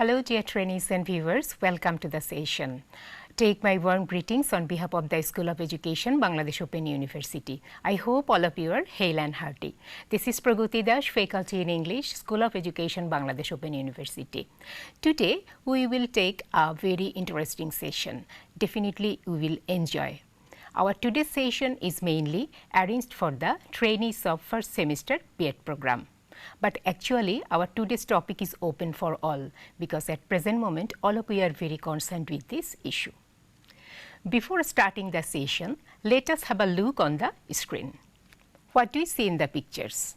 Hello dear trainees and viewers, welcome to the session. Take my warm greetings on behalf of the School of Education, Bangladesh Open University. I hope all of you are hale and hearty. This is Pragati, Faculty in English, School of Education, Bangladesh Open University. Today we will take a very interesting session. Definitely we will enjoy. Our today's session is mainly arranged for the trainees of first semester B.Ed program. But actually our today's topic is open for all, because at present moment all of you are very concerned with this issue. Before starting the session, let us have a look on the screen. What do we see in the pictures?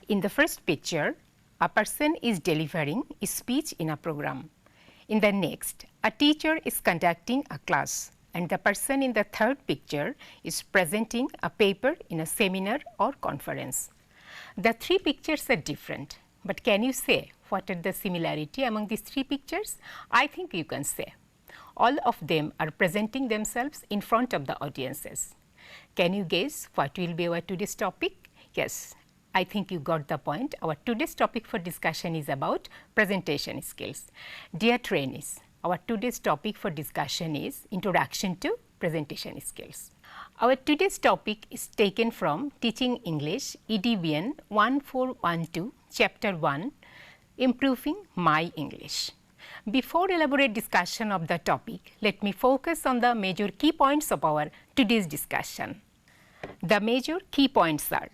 In the first picture, a person is delivering a speech in a program. In the next, a teacher is conducting a class, and the person in the third picture is presenting a paper in a seminar or conference. The three pictures are different, but can you say what are the similarity among these three pictures? I think you can say. All of them are presenting themselves in front of the audiences. Can you guess what will be our today's topic? Yes, I think you got the point. Our today's topic for discussion is about presentation skills. Dear trainees, our today's topic for discussion is Introduction to Presentation Skills. Our today's topic is taken from Teaching English EDBN 1412 Chapter 1 Improving My English. Before elaborate discussion of the topic, let me focus on the major key points of our today's discussion. The major key points are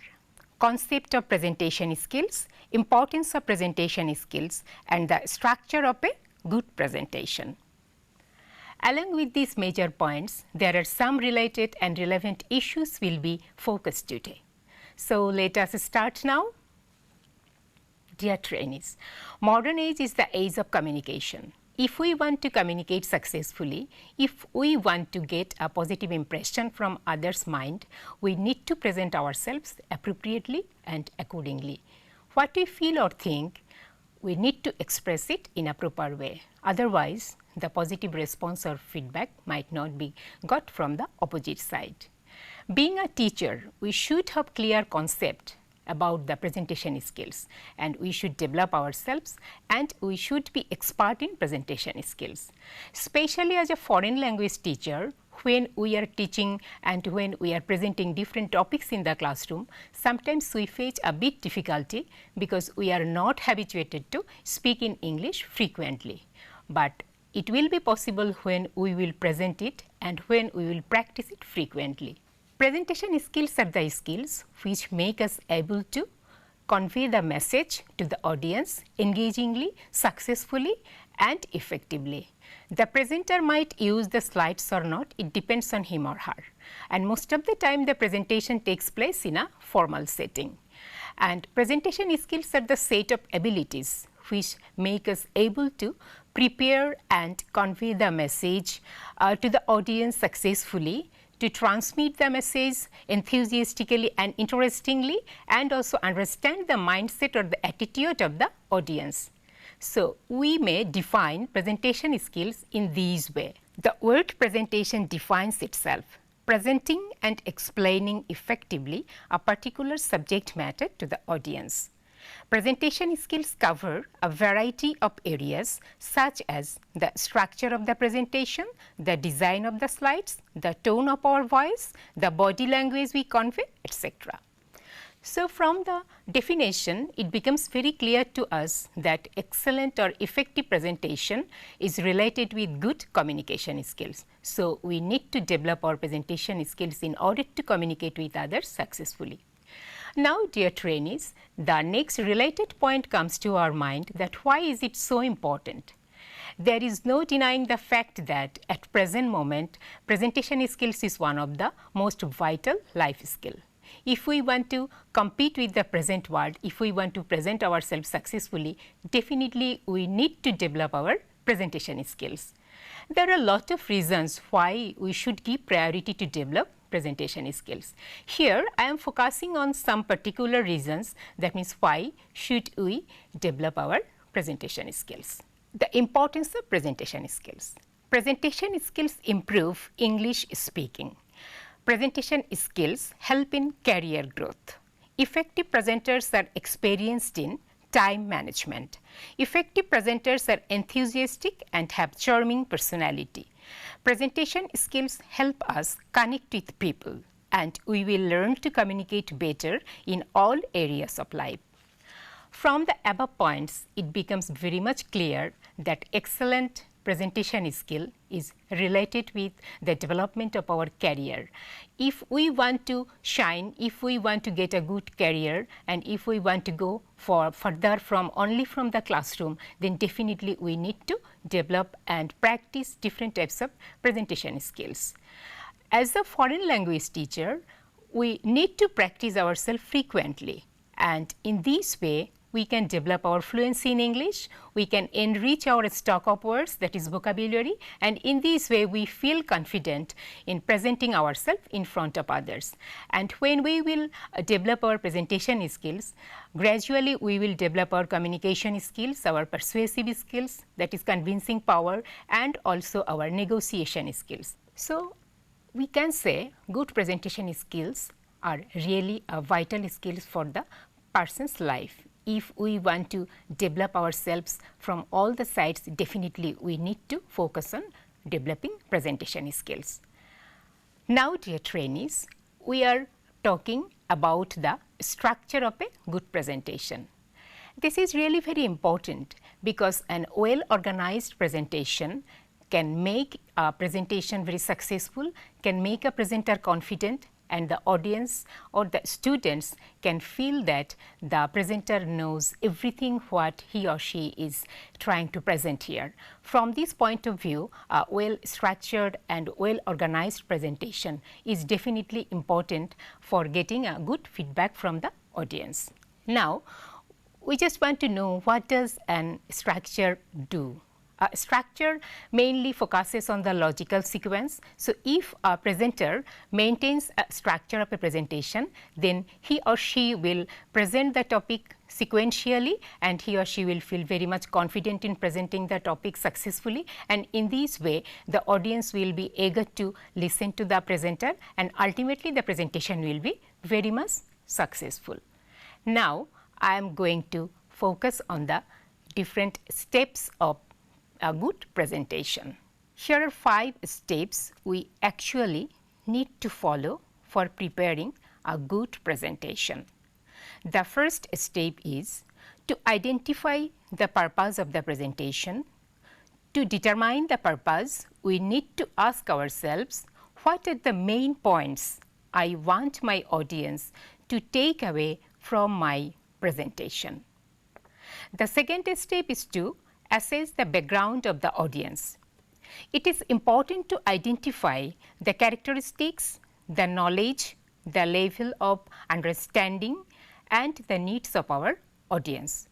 concept of presentation skills, importance of presentation skills, and the structure of a good presentation. Along with these major points, there are some related and relevant issues will be focused today. So let us start now. Dear trainees, modern age is the age of communication. If we want to communicate successfully, if we want to get a positive impression from others' mind, we need to present ourselves appropriately and accordingly. What we feel or think, we need to express it in a proper way. Otherwise, the positive response or feedback might not be got from the opposite side. Being a teacher, we should have clear concept about the presentation skills, and we should develop ourselves, and we should be expert in presentation skills. Especially as a foreign language teacher, when we are teaching and when we are presenting different topics in the classroom, sometimes we face a bit difficulty because we are not habituated to speak in English frequently. But it will be possible when we will present it and when we will practice it frequently. Presentation skills are the skills which make us able to convey the message to the audience engagingly, successfully and effectively. The presenter might use the slides or not, it depends on him or her. And most of the time the presentation takes place in a formal setting. And presentation skills are the set of abilities which make us able to prepare and convey the message to the audience successfully, to transmit the message enthusiastically and interestingly, and also understand the mindset or the attitude of the audience. So, we may define presentation skills in these way. The word presentation defines itself, presenting and explaining effectively a particular subject matter to the audience. Presentation skills cover a variety of areas such as the structure of the presentation, the design of the slides, the tone of our voice, the body language we convey, etc. So, from the definition, it becomes very clear to us that excellent or effective presentation is related with good communication skills. So, we need to develop our presentation skills in order to communicate with others successfully. Now, dear trainees, the next related point comes to our mind, that why is it so important? There is no denying the fact that at present moment, presentation skills is one of the most vital life skill. If we want to compete with the present world, if we want to present ourselves successfully, definitely we need to develop our presentation skills. There are a lot of reasons why we should give priority to develop presentation skills. Here I am focusing on some particular reasons, that means why should we develop our presentation skills. The importance of presentation skills. Presentation skills improve English speaking. Presentation skills help in career growth. Effective presenters are experienced in time management. Effective presenters are enthusiastic and have charming personality. Presentation skills help us connect with people, and we will learn to communicate better in all areas of life. From the above points, it becomes very much clear that excellent presentation skill is related with the development of our career. If we want to shine, if we want to get a good career, and if we want to go further from only from the classroom, then definitely we need to develop and practice different types of presentation skills. As a foreign language teacher, we need to practice ourselves frequently, and in this way we can develop our fluency in English, we can enrich our stock of words, that is vocabulary, and in this way we feel confident in presenting ourselves in front of others. And when we will develop our presentation skills, gradually we will develop our communication skills, our persuasive skills, that is convincing power, and also our negotiation skills. So, we can say good presentation skills are really a vital skills for the person's life. If we want to develop ourselves from all the sides, definitely we need to focus on developing presentation skills. Now, dear trainees, we are talking about the structure of a good presentation. This is really very important because an well organized presentation can make a presentation very successful, can make a presenter confident, and the audience or the students can feel that the presenter knows everything what he or she is trying to present here. From this point of view, a well structured and well organized presentation is definitely important for getting a good feedback from the audience. Now, we just want to know, what does an structure do? A structure mainly focuses on the logical sequence. So, if a presenter maintains a structure of a presentation, then he or she will present the topic sequentially, and he or she will feel very much confident in presenting the topic successfully, and in this way the audience will be eager to listen to the presenter, and ultimately the presentation will be very much successful. Now, I am going to focus on the different steps of a good presentation. Here are 5 steps we actually need to follow for preparing a good presentation. The first step is to identify the purpose of the presentation. To determine the purpose, we need to ask ourselves, what are the main points I want my audience to take away from my presentation? The second step is to assess the background of the audience. It is important to identify the characteristics, the knowledge, the level of understanding, and the needs of our audience.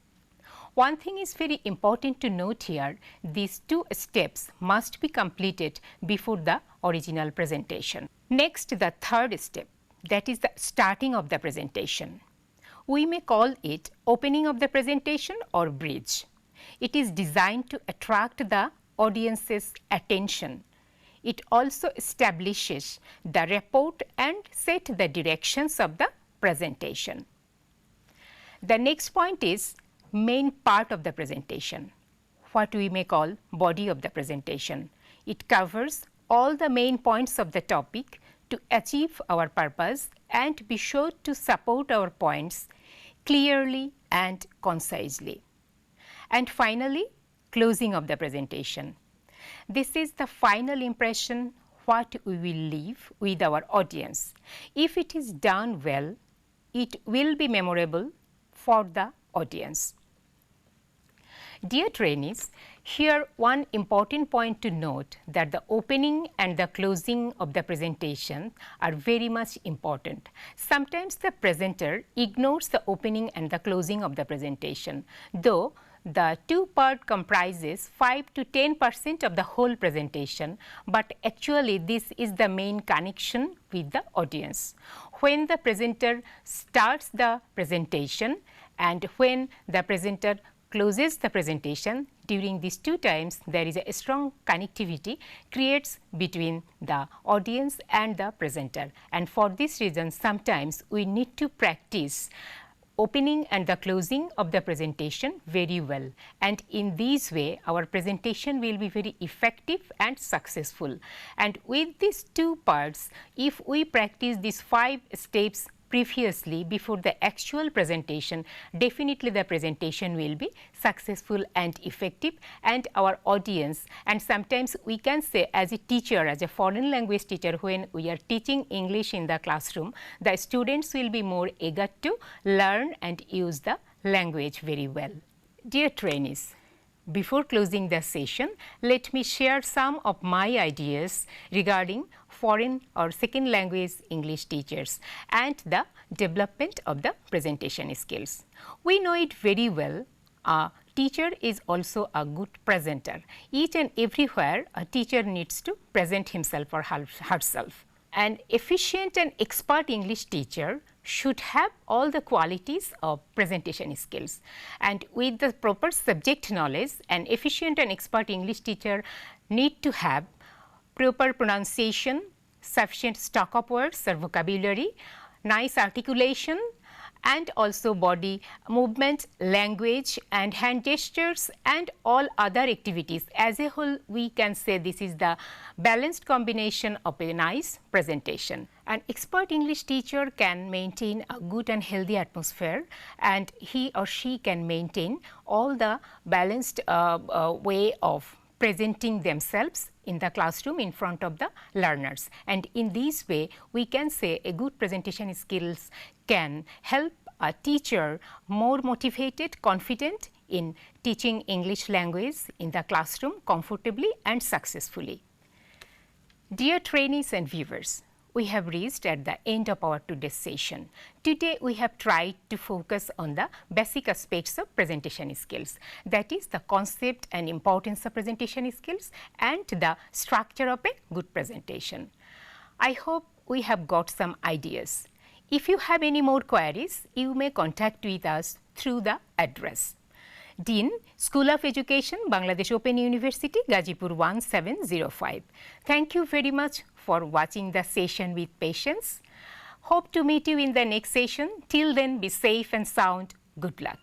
One thing is very important to note here, these 2 steps must be completed before the original presentation. Next, the third step, that is the starting of the presentation. We may call it opening of the presentation or bridge. It is designed to attract the audience's attention. It also establishes the rapport and set the directions of the presentation. The next point is main part of the presentation, what we may call body of the presentation. It covers all the main points of the topic to achieve our purpose and be sure to support our points clearly and concisely. And finally, closing of the presentation. This is the final impression what we will leave with our audience. If it is done well, it will be memorable for the audience. Dear trainees, here one important point to note that the opening and the closing of the presentation are very much important. Sometimes the presenter ignores the opening and the closing of the presentation, though the two part comprises 5 to 10% of the whole presentation, but actually this is the main connection with the audience. When the presenter starts the presentation and when the presenter closes the presentation, during these two times there is a strong connectivity creates between the audience and the presenter, and for this reason sometimes we need to practice opening and the closing of the presentation very well, and in this way our presentation will be very effective and successful. And with these two parts, if we practice these 5 steps previously before the actual presentation, definitely the presentation will be successful and effective, and our audience, and sometimes we can say as a teacher, as a foreign language teacher, when we are teaching English in the classroom, the students will be more eager to learn and use the language very well. Dear trainees, before closing the session, let me share some of my ideas regarding foreign or second language English teachers and the development of the presentation skills. We know it very well, a teacher is also a good presenter. Each and everywhere a teacher needs to present himself or herself. An efficient and expert English teacher should have all the qualities of presentation skills, and with the proper subject knowledge, an efficient and expert English teacher need to have proper pronunciation, sufficient stock of words or vocabulary, nice articulation, and also body movement, language and hand gestures and all other activities. As a whole, we can say this is the balanced combination of a nice presentation. An expert English teacher can maintain a good and healthy atmosphere, and he or she can maintain all the balanced way of presenting themselves in the classroom in front of the learners. And in this way, we can say a good presentation skills can help a teacher more motivated, confident in teaching English language in the classroom comfortably and successfully. Dear trainees and viewers, we have reached at the end of our today's session. Today we have tried to focus on the basic aspects of presentation skills, that is the concept and importance of presentation skills and the structure of a good presentation. I hope we have got some ideas. If you have any more queries, you may contact with us through the address: Dean, School of Education, Bangladesh Open University, Gazipur 1705. Thank you very much for watching the session with patience. Hope to meet you in the next session. Till then, be safe and sound. Good luck.